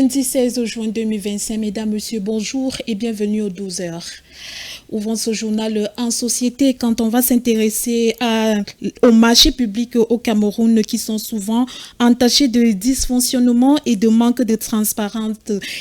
Lundi 16 juin 2025, mesdames, messieurs, bonjour et bienvenue aux 12 heures. Ouvrons ce journal en société quand on va s'intéresser aux marchés publics au Cameroun qui sont souvent entachés de dysfonctionnement et de manque de transparence,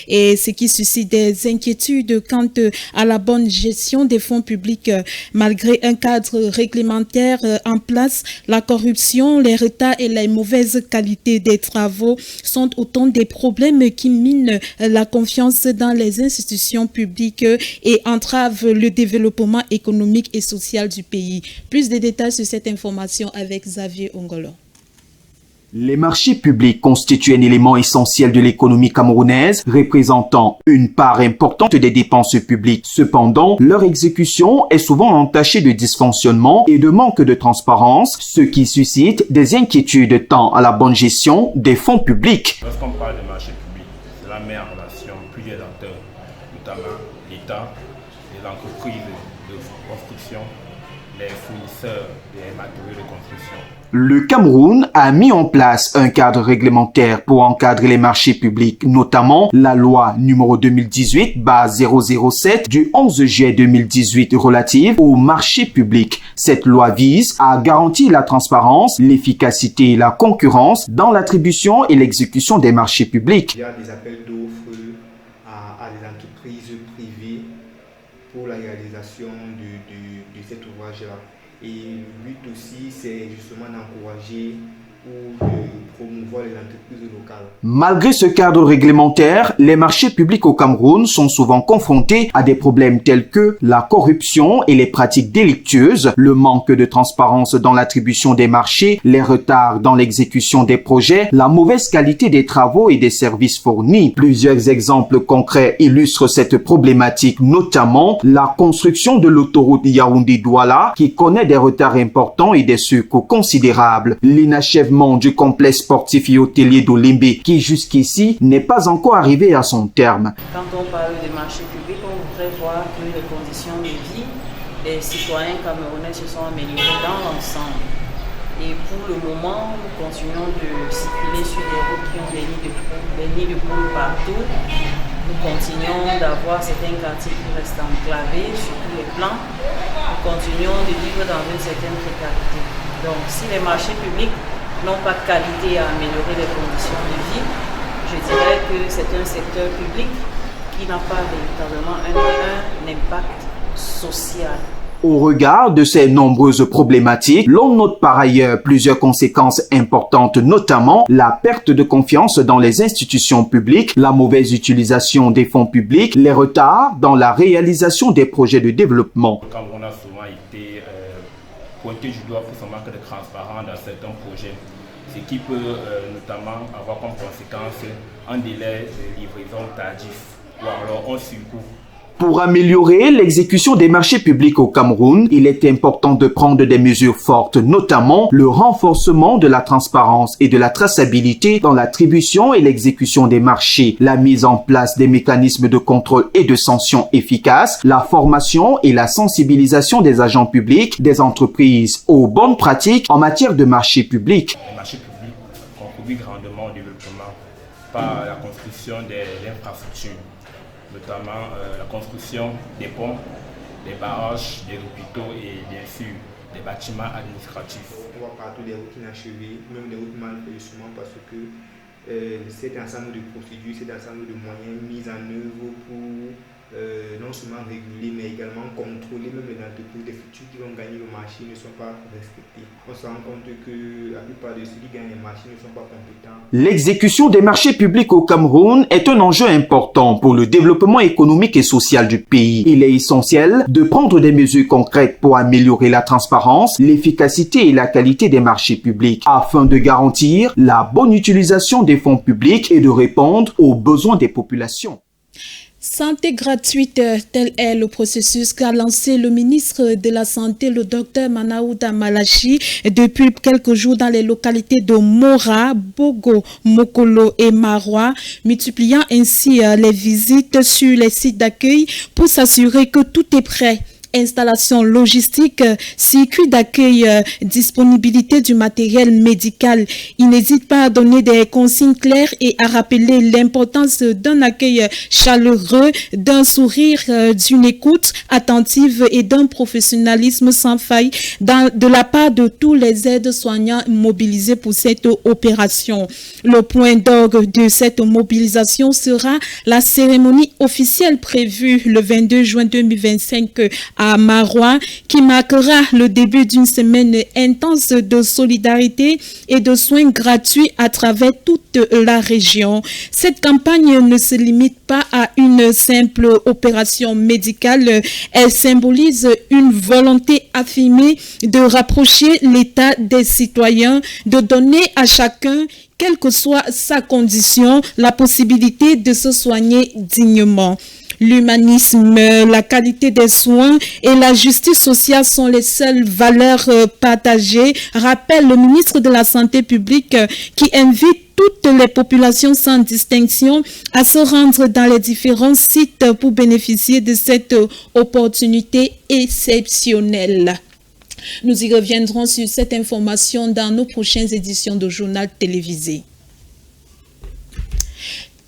et ce qui suscite des inquiétudes quant à la bonne gestion des fonds publics. Malgré un cadre réglementaire en place, la corruption, les retards et la mauvaise qualité des travaux sont autant des problèmes qui minent la confiance dans les institutions publiques et entravent le développement économique et social du pays. Plus de détails sur cette information avec Xavier Ongolo. Les marchés publics constituent un élément essentiel de l'économie camerounaise, représentant une part importante des dépenses publiques. Cependant, leur exécution est souvent entachée de dysfonctionnements et de manque de transparence, ce qui suscite des inquiétudes tant à la bonne gestion des fonds publics. Lorsqu'on parle de marché public, cela met en relation plusieurs acteurs, notamment l'État, les entreprises de construction, les fournisseurs des matériaux de construction. Le Cameroun a mis en place un cadre réglementaire pour encadrer les marchés publics, notamment la loi numéro 2018/007 du 11 juillet 2018 relative aux marchés publics. Cette loi vise à garantir la transparence, l'efficacité et la concurrence dans l'attribution et l'exécution des marchés publics. Il y a des appels d'offres à des entreprises privées pour la réalisation de cet ouvrage-là. Et le but aussi, c'est justement d'encourager ou de promouvoir les entreprises locales. Malgré ce cadre réglementaire, les marchés publics au Cameroun sont souvent confrontés à des problèmes tels que la corruption et les pratiques délictueuses, le manque de transparence dans l'attribution des marchés, les retards dans l'exécution des projets, la mauvaise qualité des travaux et des services fournis. Plusieurs exemples concrets illustrent cette problématique, notamment la construction de l'autoroute Yaoundé-Douala qui connaît des retards importants et des surcoûts considérables. L'inachèvement du complexe sportif et hôtelier d'Olimbe qui jusqu'ici n'est pas encore arrivé à son terme. Quand on parle des marchés publics, on voudrait voir que les conditions de vie des citoyens camerounais se sont améliorées dans l'ensemble. Et pour le moment, nous continuons de circuler sur des routes qui ont des nids de poules partout. Nous continuons d'avoir certains quartiers qui restent enclavés sur tous les plans. Nous continuons de vivre dans une certaine précarité. Donc si les marchés publics n'ont pas de qualité à améliorer les conditions de vie, je dirais que c'est un secteur public qui n'a pas véritablement un impact social. Au regard de ces nombreuses problématiques, l'on note par ailleurs plusieurs conséquences importantes, notamment la perte de confiance dans les institutions publiques, la mauvaise utilisation des fonds publics, les retards dans la réalisation des projets de développement. Le Cameroun a souvent été pointé du doigt pour son manque de transparence dans certains projets, ce qui peut notamment avoir comme conséquence un délai de livraison tardif ou alors un surcoût. Pour améliorer l'exécution des marchés publics au Cameroun, il est important de prendre des mesures fortes, notamment le renforcement de la transparence et de la traçabilité dans l'attribution et l'exécution des marchés, la mise en place des mécanismes de contrôle et de sanctions efficaces, la formation et la sensibilisation des agents publics, des entreprises aux bonnes pratiques en matière de marchés publics. Les marchés publics contribuent grandement au développement par la construction des infrastructures, notamment la construction des ponts, des barrages, des hôpitaux et bien sûr des bâtiments administratifs. On voit partout des routes inachevées, même des routes mal faites justement parce que cet ensemble de procédures, cet ensemble de moyens mis en œuvre pour non seulement réguler mais également contrôler même les entreprises, les futurs qui vont gagner le marché ne sont pas respectés. On se rend compte que la plupart de ceux qui gagnent les marchés ne sont pas compétents. L'exécution des marchés publics au Cameroun est un enjeu important pour le développement économique et social du pays. Il est essentiel de prendre des mesures concrètes pour améliorer la transparence, l'efficacité et la qualité des marchés publics afin de garantir la bonne utilisation des fonds publics et de répondre aux besoins des populations. Santé gratuite, tel est le processus qu'a lancé le ministre de la Santé, le docteur Manaouda Malachi, depuis quelques jours dans les localités de Mora, Bogo, Mokolo et Marois, multipliant ainsi les visites sur les sites d'accueil pour s'assurer que tout est prêt installation logistique, circuit d'accueil, disponibilité du matériel médical. Il n'hésite pas à donner des consignes claires et à rappeler l'importance d'un accueil chaleureux, d'un sourire, d'une écoute attentive et d'un professionnalisme sans faille de la part de tous les aides-soignants mobilisés pour cette opération. Le point d'orgue de cette mobilisation sera la cérémonie officielle prévue le 22 juin 2025 à Maroua, qui marquera le début d'une semaine intense de solidarité et de soins gratuits à travers toute la région. Cette campagne ne se limite pas à une simple opération médicale, elle symbolise une volonté affirmée de rapprocher l'État des citoyens, de donner à chacun, quelle que soit sa condition, la possibilité de se soigner dignement. L'humanisme, la qualité des soins et la justice sociale sont les seules valeurs partagées, rappelle le ministre de la Santé publique qui invite toutes les populations sans distinction à se rendre dans les différents sites pour bénéficier de cette opportunité exceptionnelle. Nous y reviendrons sur cette information dans nos prochaines éditions de journal télévisé.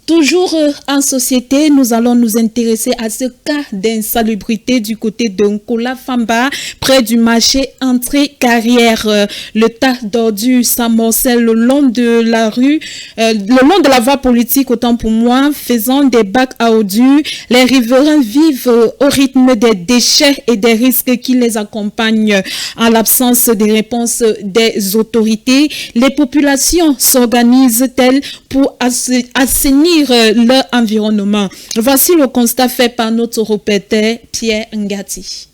Toujours en société, nous allons nous intéresser à ce cas d'insalubrité du côté de Nkola Famba, près du marché entrée-carrière. Le tas d'ordures s'amoncelle le long de la rue, le long de la voie politique, autant pour moi, faisant des bacs à ordures. Les riverains vivent au rythme des déchets et des risques qui les accompagnent. En l'absence des réponses des autorités, les populations s'organisent-elles pour assainir leur environnement. Voici le constat fait par notre reporter Pierre Ngati.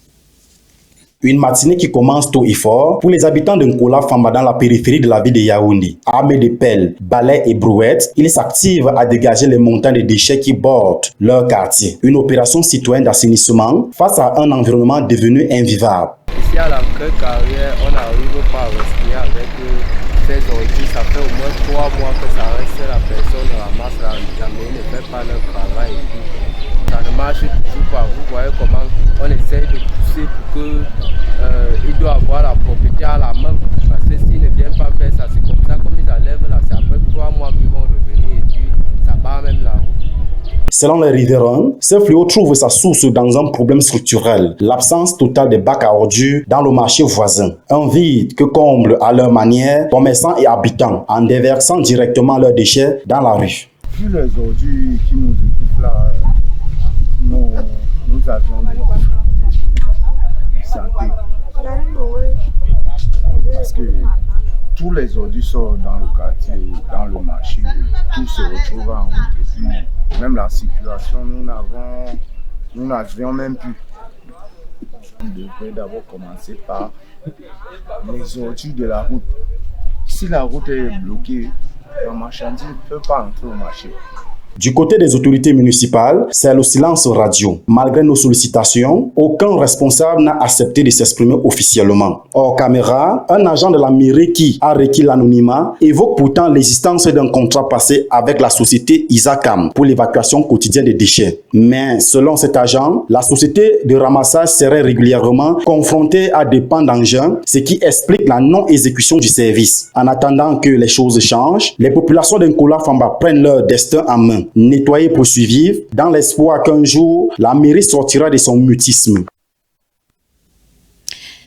Une matinée qui commence tôt et fort pour les habitants de Nkola Famba dans la périphérie de la ville de Yaoundé. Armés de pelles, balais et brouettes, ils s'activent à dégager les montagnes de déchets qui bordent leur quartier. Une opération citoyenne d'assainissement face à un environnement devenu invivable. Ici à l'entrée-carrière, on n'arrive pas à respirer avec ces ordures. Ça fait au moins 3 mois que ça reste, la personne ramasse, la mairie ne fait pas leur travail. Et puis, ça ne marche toujours pas. Vous voyez comment on essaye de pousser pour qu'il doit avoir la propriété à la main. Parce que s'il ne vient pas faire ça, c'est comme ça, comme ils enlèvent là, c'est après 3 mois qu'ils vont revenir et puis ça barre même la route. Selon les riverains, ce fléau trouve sa source dans un problème structurel, l'absence totale de bacs à ordures dans le marché voisin. Un vide que comblent à leur manière commerçants et habitants en déversant directement leurs déchets dans la rue. Sur les ordures qui nous occupent là, nous avions des difficultés de santé. Parce que tous les ordures sortent dans le quartier, dans le marché, tout se retrouve en route. Et puis, même la circulation, nous n'avions même plus. On devrait d'abord commencer par les ordures de la route. Si la route est bloquée, la marchandise ne peut pas entrer au marché. Du côté des autorités municipales, c'est le silence radio. Malgré nos sollicitations, aucun responsable n'a accepté de s'exprimer officiellement. Hors caméra, un agent de la mairie qui a requis l'anonymat évoque pourtant l'existence d'un contrat passé avec la société Isacam pour l'évacuation quotidienne des déchets. Mais selon cet agent, la société de ramassage serait régulièrement confrontée à des pans d'engins, ce qui explique la non-exécution du service. En attendant que les choses changent, les populations de Nkola Famba prennent leur destin en main. Nettoyer pour survivre, dans l'espoir qu'un jour, la mairie sortira de son mutisme.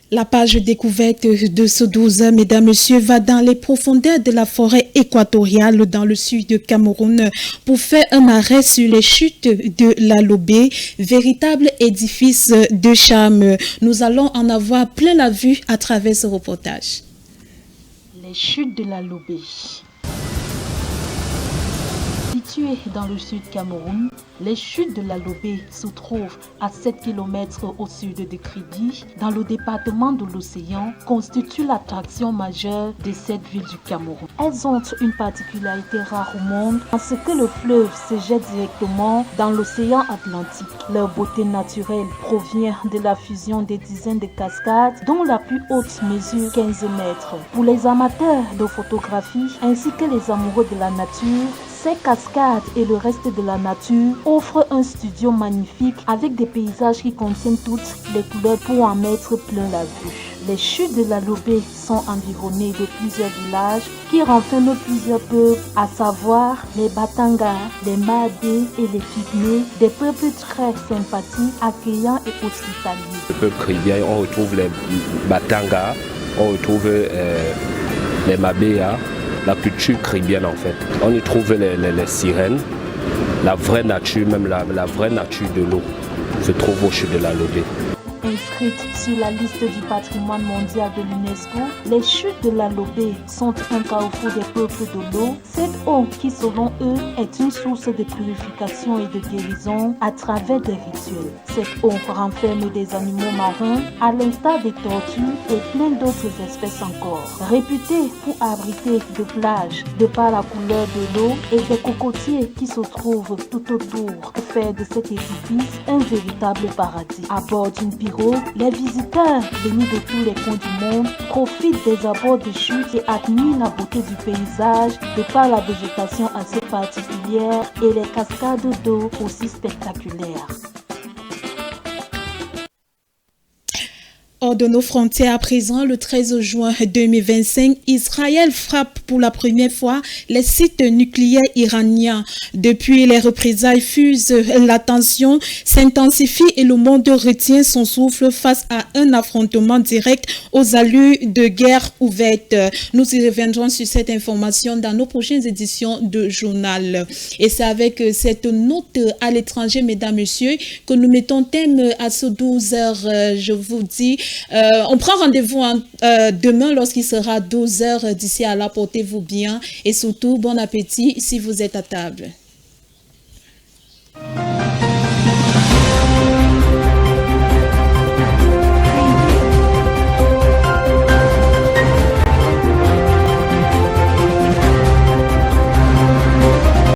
La page découverte de ce 12, mesdames, messieurs, va dans les profondeurs de la forêt équatoriale dans le sud du Cameroun pour faire un arrêt sur les chutes de la Lobé, véritable édifice de charme. Nous allons en avoir plein la vue à travers ce reportage. Les chutes de la Lobé. Situées dans le sud Cameroun, les chutes de la Lobé se trouvent à 7 km au sud de Kridi, dans le département de l'Océan, constituent l'attraction majeure de cette ville du Cameroun. Elles ont une particularité rare au monde, en ce que le fleuve se jette directement dans l'océan Atlantique. Leur beauté naturelle provient de la fusion des dizaines de cascades, dont la plus haute mesure 15 mètres. Pour les amateurs de photographie ainsi que les amoureux de la nature, Ces cascades et le reste de la nature offrent un studio magnifique avec des paysages qui contiennent toutes les couleurs pour en mettre plein la vue. Les chutes de la Lobé sont environnées de plusieurs villages qui renferment plusieurs peuples, à savoir les Batanga, les Madé et les Pygmées, des peuples très sympathiques, accueillants et hospitaliers. Le peuple caribéen, on retrouve les Batanga, on retrouve les Mabéa, la culture caribéenne en fait. On y trouve les sirènes, la vraie nature, même la vraie nature de l'eau se trouve au chutes de la Lobé. Inscrites sur la liste du patrimoine mondial de l'UNESCO, les chutes de la Lobé sont un carrefour des peuples de l'eau. Cette eau qui, selon eux, est une source de purification et de guérison à travers des rituels. Cette eau renferme des animaux marins, à l'instar des tortues et plein d'autres espèces encore. Réputée pour abriter de plages de par la couleur de l'eau et des cocotiers qui se trouvent tout autour, faire de cet édifice un véritable paradis. À bord d'une pirogue, les visiteurs venus de tous les coins du monde profitent des abords de chutes et admirent la beauté du paysage de par la végétation assez particulière et les cascades d'eau aussi spectaculaires. Hors de nos frontières à présent, le 13 juin 2025, Israël frappe pour la première fois les sites nucléaires iraniens. Depuis, les représailles fusent, la tension s'intensifie et le monde retient son souffle face à un affrontement direct aux allures de guerre ouverte. Nous y reviendrons sur cette information dans nos prochaines éditions de journal. Et c'est avec cette note à l'étranger, mesdames, messieurs, que nous mettons thème à ce 12h. Je vous dis, on prend rendez-vous demain lorsqu'il sera 12h. D'ici à là, portez-vous bien et surtout bon appétit si vous êtes à table.